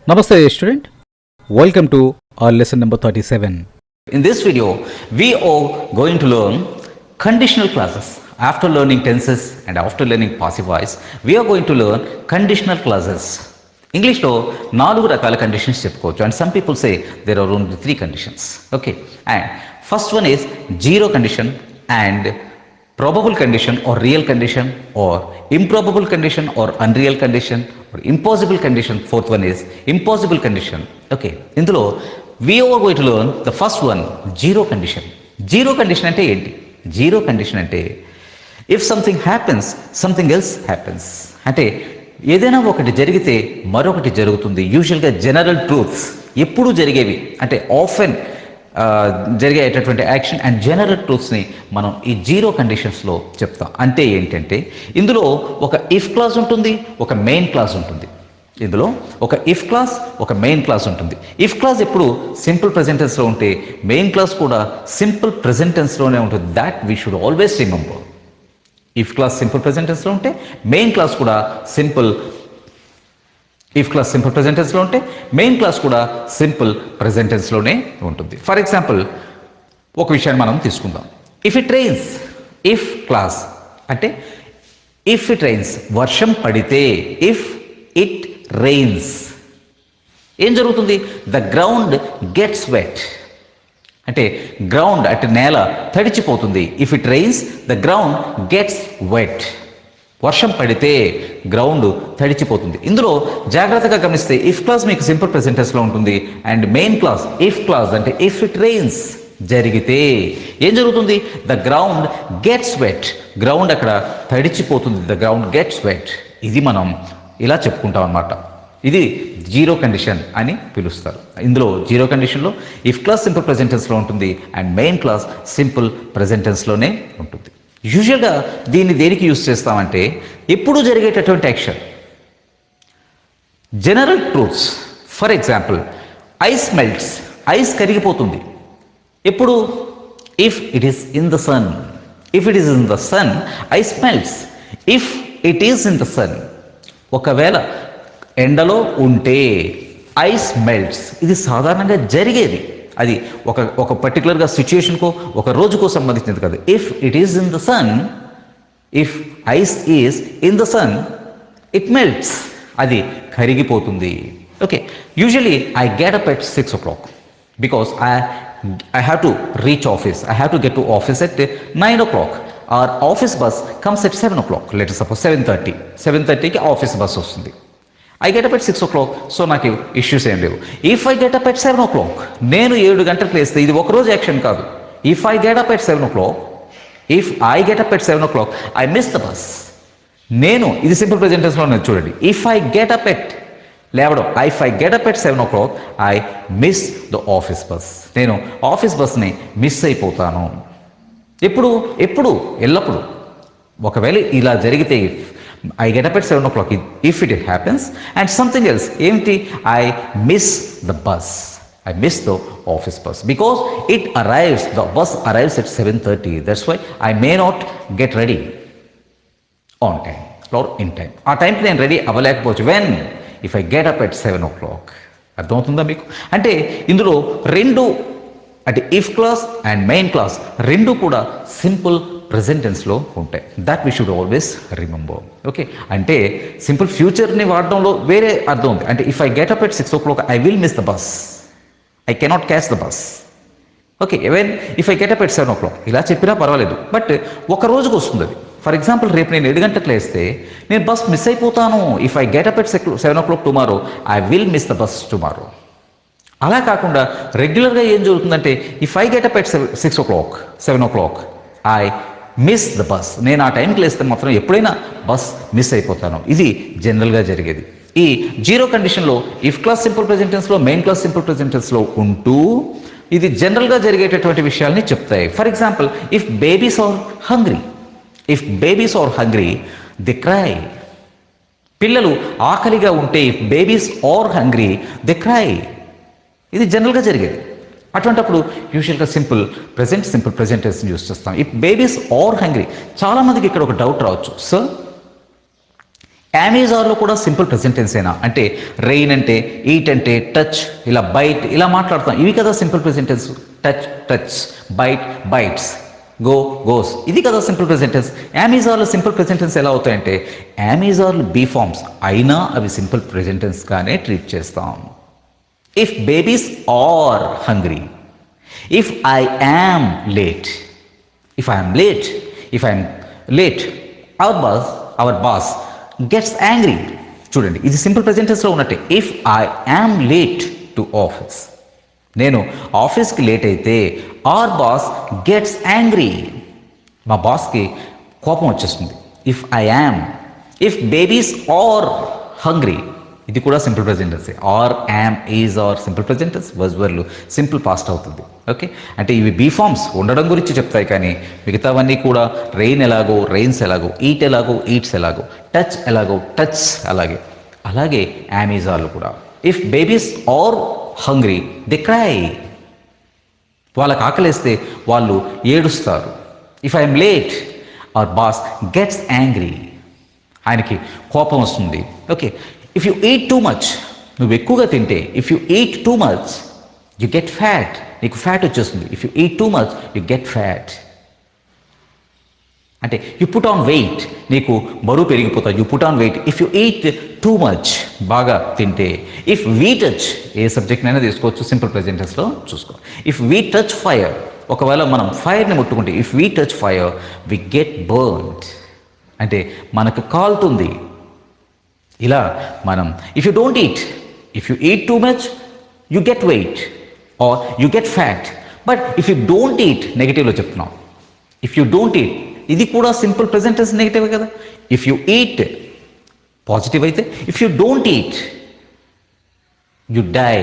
Namaste student, welcome to our lesson number 37. In this video, we are going to learn conditional clauses. After learning tenses and after learning passive voice, we are going to learn conditional clauses. ఇంగ్లీష్లో 4 రకాల conditions చెప్పుకోవచ్చు and some people say there are only 3 conditions. Okay, and first one is zero condition and probable condition or real condition or improbable condition or unreal condition or impossible condition. Fourth one is impossible condition. Okay, ఇందులో we are going to learn the first one, zero condition. Zero condition అంటే ఏంటి? Zero condition అంటే if something happens, something else happens. అంటే ఏదైనా ఒకటి జరిగితే మరొకటి జరుగుతుంది. యూజువల్గా జనరల్ ట్రూత్స్ ఎప్పుడు జరిగేవి అంటే ఆఫెన్ జరిగేటటువంటి యాక్షన్ అండ్ జనరల్ ట్రూత్స్ని మనం ఈ జీరో కండిషన్స్లో చెప్తాం. అంటే ఏంటంటే ఇందులో ఒక ఇఫ్ క్లాజ్ ఉంటుంది, ఒక మెయిన్ క్లాజ్ ఉంటుంది. ఇందులో ఒక ఇఫ్ క్లాజ్, ఒక మెయిన్ క్లాజ్ ఉంటుంది. ఇఫ్ క్లాజ్ ఎప్పుడు సింపుల్ ప్రెజెంట్ టెన్స్లో ఉంటే మెయిన్ క్లాజ్ కూడా సింపుల్ ప్రెజెంట్ టెన్స్లోనే ఉంటుంది. That we should always remember. If clause simple present టెన్స్లో ఉంటే మెయిన్ క్లాజ్ కూడా simple if class simple present టెన్స్లో ఉంటే మెయిన్ క్లాస్ కూడా సింపుల్ ప్రెజెంట్ టెన్స్లోనే ఉంటుంది. ఫర్ ఎగ్జాంపుల్ ఒక విషయాన్ని మనం తీసుకుందాం. If it rains, if class అంటే ఇఫ్ ఇట్ రెయిన్స్ వర్షం పడితే, ఇఫ్ ఇట్ రెయిన్స్ ఏం జరుగుతుంది? ద గ్రౌండ్ గెట్స్ వెట్ అంటే గ్రౌండ్ అంటే నేల తడిచిపోతుంది. If it rains the ground gets wet. వర్షం పడితే గ్రౌండ్ తడిచిపోతుంది. ఇందులో జాగ్రత్తగా గమనిస్తే ఇఫ్ క్లాస్ మీకు సింపుల్ ప్రెజెంట్ టెన్స్లో ఉంటుంది and main class if class అంటే ఇఫ్ ఇట్ రెయిన్స్ జరిగితే ఏం జరుగుతుంది? The ground gets wet. Ground అక్కడ తడిచిపోతుంది. The ground gets wet. ఇది మనం ఇలా చెప్పుకుంటాం అన్నమాట. ఇది జీరో కండిషన్ అని పిలుస్తారు. ఇందులో జీరో కండిషన్లో ఇఫ్ క్లాస్ సింపుల్ ప్రెజెంట్ టెన్స్లో ఉంటుంది and main class simple present టెన్స్లోనే ఉంటుంది. యూజువల్గా దీన్ని దేనికి యూజ్ చేస్తామంటే ఎప్పుడు జరిగేటటువంటి action, general truths. For example ice melts, ice కరిగిపోతుంది. ఎప్పుడు? If it is in the sun. If it is in the sun ice melts. If it is in the sun ఒకవేళ ఎండలో ఉంటే ఐస్ మెల్ట్స్. ఇది సాధారణంగా జరిగేది. అది ఒక పర్టికులర్గా సిచ్యుయేషన్కో ఒక రోజుకో సంబంధించినది కాదు. If it is in the sun, if ice is in the sun it melts. అది కరిగిపోతుంది. Okay, usually I get up at 6 o'clock because I have to reach office. I have to get to office at 9 o'clock. Our office bus comes at 7 o'clock. Let us suppose 7:30. 7:30కి office bus వస్తుంది. I get up at 6 o'clock. So నాకు issues ఏం లేవు. If I get up at 7 o'clock, నేను 7 గంటలకు లేస్తే ఇది ఒకరోజు యాక్షన్ కాదు. If I get up at 7 o'clock, if I get up at 7 o'clock, I miss the bus. నేను ఇది సింపుల్ ప్రెజెంట్ టెన్స్లో ఉన్నది చూడండి. If I get up at లేవడం, if I get up at 7 o'clock, I miss the office bus. నేను office బస్ని miss అయిపోతాను. ఎప్పుడు ఎల్లప్పుడు. ఒకవేళ ఇలా జరిగితే I get up at 7 o'clock if it happens, and something else ఏమిటి? I miss the bus. I miss the office bus because the bus arrives at 7:30. That's why I may not get ready on time or in time. ఆ టైంకి నేను ready అవ్వలేకపోవచ్చు. when if I get up at 7 o'clock. అర్థమవుతుందా మీకు? అంటే ఇందులో రెండు అంటే if clause and main clause రెండు కూడా సింపుల్ ప్రెజెంట్ టెన్స్లో ఉంటాయి. That we should always remember. Okay, అంటే సింపుల్ ఫ్యూచర్ని వాడడంలో వేరే అర్థం ఉంది. అంటే if I get up at 6 o'clock, I will miss the bus. I cannot catch the bus. Okay, even if I get up at 7 o'clock ఇలా చెప్పినా పర్వాలేదు. But ఒక రోజుకు వస్తుంది అది. ఫర్ ఎగ్జాంపుల్ రేపు నేను 7 గంటలకు లేస్తే నేను బస్ మిస్ అయిపోతాను. If I get up at 7 o'clock tomorrow, I will miss the bus tomorrow. అలా కాకుండా రెగ్యులర్గా ఏం జరుగుతుందంటే if I get up at 6 o'clock, 7 o'clock, I miss the bus. నేను ఆ టైంకి లేస్తే మాత్రం ఎప్పుడైనా బస్ మిస్ అయిపోతాను. ఇది జనరల్గా జరిగేది. ఈ జీరో కండిషన్లో ఇఫ్ క్లాస్ సింపుల్ ప్రెజెంట్ టెన్స్లో మెయిన్ క్లాస్ సింపుల్ ప్రెజెంట్ టెన్స్లో ఉంటూ ఇది జనరల్గా జరిగేటటువంటి విషయాల్ని చెప్తాయి. For example if babies are hungry they cry. పిల్లలు ఆకలిగా ఉంటే if babies are hungry they cry. ఇది జనరల్గా జరిగేది. అటువంటప్పుడు యూజువల్గా సింపుల్ ప్రెజెంట్ టెన్స్ యూజ్ చేస్తాం. If babies are hungry. చాలామందికి ఇక్కడ ఒక డౌట్ రావచ్చు, సార్ అమెజాన్లో కూడా సింపుల్ ప్రెజెంట్ టెన్స్ అయినా, అంటే రెయిన్ అంటే, ఈట్ అంటే, టచ్, ఇలా బైట్, ఇలా మాట్లాడతాం. ఇవి కదా simple present tense. Touch touch, bite bites, go goes, ఇది కదా సింపుల్ ప్రెజెంట్ టెన్స్. అమెజాన్లో సింపుల్ ప్రెజెంట్ టెన్స్ ఎలా అవుతాయంటే, అమెజాన్లో బీ ఫార్మ్స్ అయినా అవి సింపుల్ ప్రెజెంట్ టెన్స్గానే ట్రీట్ చేస్తాం. If babies are hungry, if I am late, if I'm late, if I'm late, our boss gets angry. చూడండి, ఇది సింపుల్ ప్రెజెంట్ టెన్స్లో ఉన్నట్టే. If I am late to office, నేను ఆఫీస్కి లేట్ అయితే అవర్ బాస్ గెట్స్ యాంగ్రీ, మా బాస్కి కోపం వచ్చేస్తుంది. If I am, if babies are hungry, ఇది కూడా simple present tense. Are, am, is, are simple present tense. వర్లు సింపుల్ పాస్ట్ అవుతుంది. ఓకే, అంటే ఇవి బీ ఫార్మ్స్ ఉండడం గురించి చెప్తాయి, కానీ మిగతావన్నీ కూడా రెయిన్ ఎలాగో రెయిన్స్ ఎలాగో, ఈట్ ఎలాగో ఈట్స్ ఎలాగో, టచ్ ఎలాగో టచ్ అలాగే అమెజాన్లు కూడా. If babies are hungry they cry, వాళ్ళకి ఆకలేస్తే వాళ్ళు ఏడుస్తారు. If I'm late our boss gets angry, ఆయనకి కోపం వస్తుంది. Okay, if you eat too much, నువ్వు ఎక్కువగా తింటే, if you eat too much you get fat, నీకు ఫ్యాట్ వచ్చేస్తుంది. If you eat too much you get fat, అంటే యు పుట్ ఆన్ వెయిట్, నీకు బరువు పెరిగిపోతావు. You put on weight if you eat too much, బాగా తింటే. ఇఫ్ వీ టచ్, ఏ సబ్జెక్ట్నైనా తీసుకోవచ్చు, simple present టెన్స్లో చూసుకో. ఇఫ్ వీ టచ్ ఫైర్, ఒకవేళ మనం ఫైర్ని ముట్టుకుంటే, if we touch fire we get burned, అంటే మనకు కాలుతుంది. ఇలా మనం if you don't eat, if you eat too much you get weight or you get fat. But if you don't eat, నెగిటివ్లో చెప్తున్నాం. ఇఫ్ యూ డోంట్ ఈట్, ఇది కూడా simple present tense negative కదా. ఇఫ్ యూ ఈట్ పాజిటివ్ అయితే, if you don't eat you die,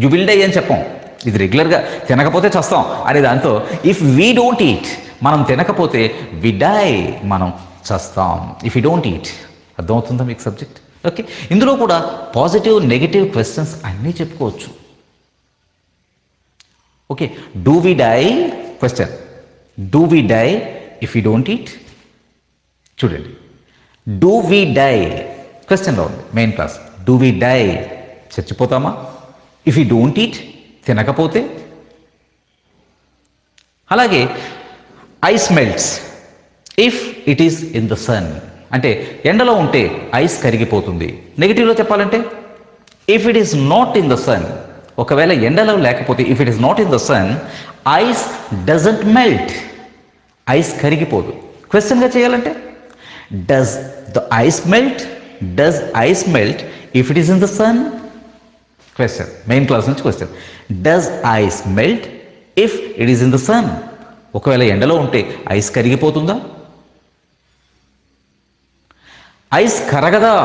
you will die అని చెప్పాం. ఇది రెగ్యులర్గా తినకపోతే చస్తాం అనే దాంతో ఇఫ్ వీ డోంట్ ఈట్, మనం తినకపోతే వి డై, మనం చస్తాం. ఇఫ్ యూ డోంట్ ఈట్, అర్థమవుతుందా మీకు సబ్జెక్ట్? ఓకే, ఇందులో కూడా పాజిటివ్ నెగిటివ్ క్వశ్చన్స్ అన్నీ చెప్పుకోవచ్చు. Okay, do we die question, do we die if you don't eat. చూడండి, డూ వి డై క్వశ్చన్లో ఉంది main clause. Do we die, చచ్చిపోతామా? ఇఫ్ యూ డోంట్ ఈట్, తినకపోతే. అలాగే ice melts if it is in the sun, అంటే ఎండలో ఉంటే ice కరిగిపోతుంది. నెగిటివ్లో చెప్పాలంటే if it is not in the sun, ఒకవేళ ఎండలో లేకపోతే if it is not in the sun ice doesn't melt, ice కరిగిపోదు. క్వశ్చన్గా చేయాలంటే does the ice melt, does ice melt if it is in the sun? Question, main clause నుంచి question. Does ice melt if it is in the sun, ఒకవేళ ఎండలో ఉంటే ice కరిగిపోతుందా? Ice కరగదా?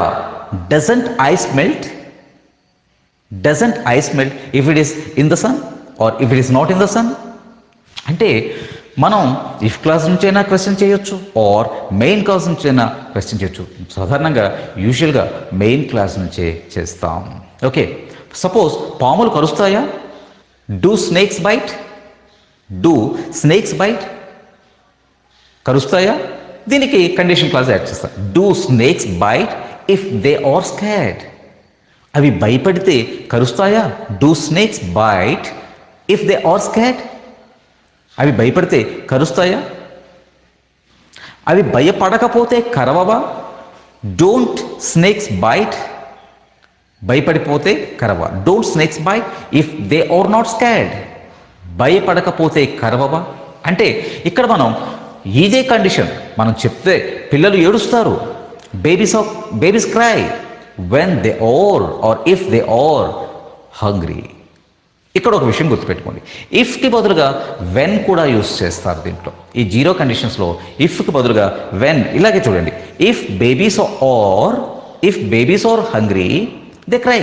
Doesn't ice melt, doesn't ice melt if it is in the sun or if it is not in the sun. అంటే మనం if clause నుంచైనా question చేయొచ్చు or main clause నుంచైనా క్వశ్చన్ చేయొచ్చు. సాధారణంగా యూజువల్గా మెయిన్ క్లాస్ నుంచే చేస్తాం. ఓకే, సపోజ్ పాములు కరుస్తాయా? Do snakes bite, do snakes bite, కరుస్తాయా? దీనికి కండిషన్ క్లాస్ యాడ్ చేస్తాం. Do snakes bite if they are scared, అవి భయపడితే కరుస్తాయా? Do snakes bite if they are scared, అవి భయపడితే కరుస్తాయా? అవి భయపడకపోతే కరవవా? డోంట్ స్నేక్స్ బైట్, భయపడిపోతే కరవా. Don't snakes bite if they are not scared, భయపడకపోతే కరవవా. అంటే ఇక్కడ మనం ఇదే కండిషన్ మనం చెప్తే పిల్లలు ఏడుస్తారు. Babies cry when they are if they are hungry. ఇక్కడ ఒక విషయం గుర్తుపెట్టుకోండి, ఇఫ్కి బదులుగా వెన్ కూడా యూస్ చేస్తారు దీంట్లో. ఈ జీరో కండిషన్స్లో ఇఫ్కి బదులుగా వెన్. ఇలాగే చూడండి, if babies are hungry they cry.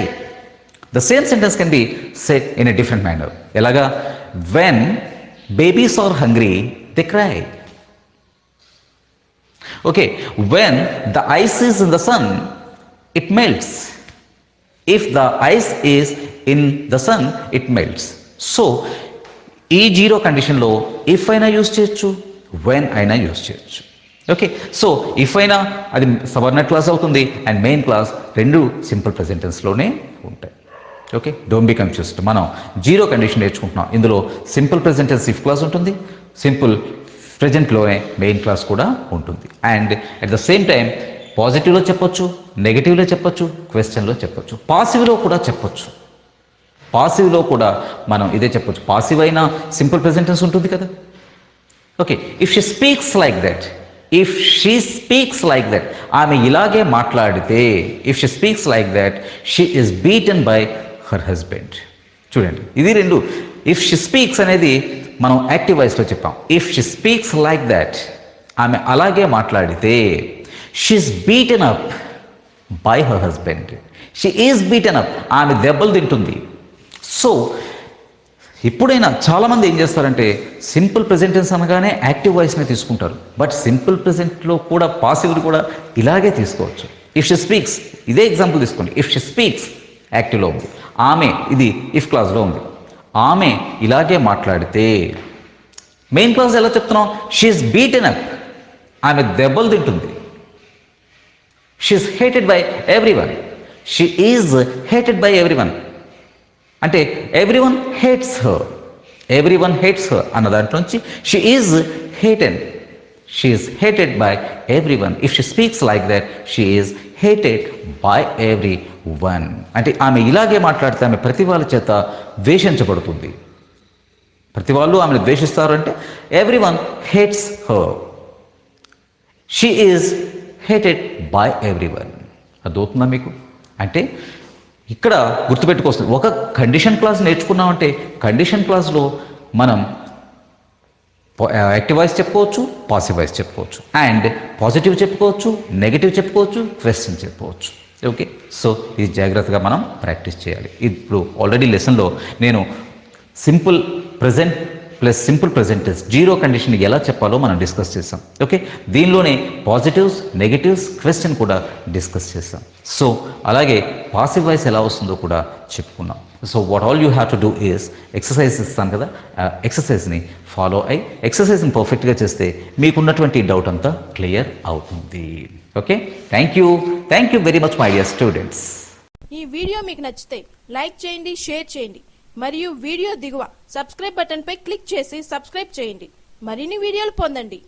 The same sentence can be set in a different manner. ఎలాగా? When babies are hungry they cry. Okay, when the ice is in the sun it melts. If the ice is in the sun it melts. So ఈ zero కండిషన్లో if అయినా use చేయొచ్చు, when అయినా use చేయొచ్చు. Okay, so if అయినా అది subordinate clause అవుతుంది and main clause రెండు సింపుల్ ప్రెజెంట్ టెన్స్లోనే ఉంటాయి. Okay, don't be confused. మనం జీరో కండిషన్ నేర్చుకుంటున్నాం. ఇందులో simple present tense if clause ఉంటుంది, సింపుల్ ప్రెజెంట్లోనే మెయిన్ క్లాస్ కూడా ఉంటుంది. And at the same time పాజిటివ్లో చెప్పొచ్చు, నెగిటివ్లో చెప్పొచ్చు, క్వశ్చన్లో చెప్పొచ్చు, పాసివ్లో కూడా చెప్పొచ్చు. పాసివ్లో కూడా మనం ఇదే చెప్పొచ్చు. పాసివ్ అయినా సింపుల్ ప్రెజెంట్ టెన్స్ ఉంటుంది కదా. Okay, if she speaks like that, if she speaks like that, ఆమె ఇలాగే మాట్లాడితే, if she speaks like that she is beaten by her husband. చూడండి, ఇది రెండు. ఇఫ్ షీ స్పీక్స్ అనేది మనం యాక్టివ్ వాయిస్లో చెప్పాం. If she speaks like that, ఆమె అలాగే మాట్లాడితే, she is beaten up by her husband. She is beaten up, ఆమె దెబ్బలు తింటుంది. సో ఎప్పుడైనా చాలామంది ఏం చేస్తారంటే సింపుల్ ప్రెజెంట్ టెన్స్ అనగానే యాక్టివ్ వాయిస్నే తీసుకుంటారు. బట్ సింపుల్ ప్రెజెంట్లో కూడా పాసివ్ని కూడా ఇలాగే తీసుకోవచ్చు. ఇఫ్ షీ స్పీక్స్, ఇదే ఎగ్జాంపుల్ తీసుకోండి. ఇఫ్ షీ స్పీక్స్ యాక్టివ్లో ఉంది, ఆమె ఇది ఇఫ్ క్లాస్లో ఉంది. ఆమె ఇలాగే మాట్లాడితే, మెయిన్ క్లాస్ ఎలా చెప్తున్నాం? షీఈస్ బీటెన్ అప్, ఆమె దెబ్బలు తింటుంది. She is hated by everyone, she is hated by everyone అంటే everyone hates her, everyone hates her అన్న దాంట్లో నుంచి she is hated, she is hated by everyone. If she speaks like that she is hated by everyone అంటే ఆమె ఇలాగే మాట్లాడితే ఆమె ప్రతి వాళ్ళ చేత ద్వేషించబడుతుంది. ప్రతి వాళ్ళు ఆమెను ద్వేషిస్తారు అంటే everyone hates her, she is hated by everyone. అర్థమవుతుందా మీకు? అంటే ఇక్కడ గుర్తుపెట్టుకొస్తుంది. ఒక కండిషన్ క్లాస్ నేర్చుకున్నామంటే కండిషన్ క్లాస్లో మనం యాక్టివ్ వాయిస్ చెప్పుకోవచ్చు, పాసివ్ వాయిస్ చెప్పుకోవచ్చు, అండ్ పాజిటివ్ చెప్పుకోవచ్చు, నెగిటివ్ చెప్పుకోవచ్చు, క్వశ్చన్ చెప్పుకోవచ్చు. ఓకే, సో ఇది జాగ్రత్తగా మనం ప్రాక్టీస్ చేయాలి. ఇప్పుడు ఆల్రెడీ లెసన్లో నేను simple present plus simple present tense zero condition ఎలా చెప్పాలో మనం డిస్కస్ చేసాం. ఓకే, దీనిలోనే పాజిటివ్స్, నెగిటివ్స్, క్వశ్చన్ కూడా డిస్కస్ చేసాం. సో అలాగే పాసివ్ వాయిస్ ఎలా వస్తుందో కూడా చెప్పుకున్నాం. So what all you have to do is exercise ఇస్తాను కదా, ఎక్సర్సైజ్ని ఫాలో అయ్యి ఎక్సర్సైజ్ని పర్ఫెక్ట్గా చేస్తే మీకున్నటువంటి డౌట్ అంతా క్లియర్ అవుతుంది. Okay, thank you very much my dear students. ఈ వీడియో మీకు నచ్చితే లైక్ చేయండి, షేర్ చేయండి మరియు వీడియో దిగువ సబ్స్క్రైబ్ బటన్ పై క్లిక్ చేసి సబ్స్క్రైబ్ చేయండి. మరిన్ని వీడియోలు పొందండి.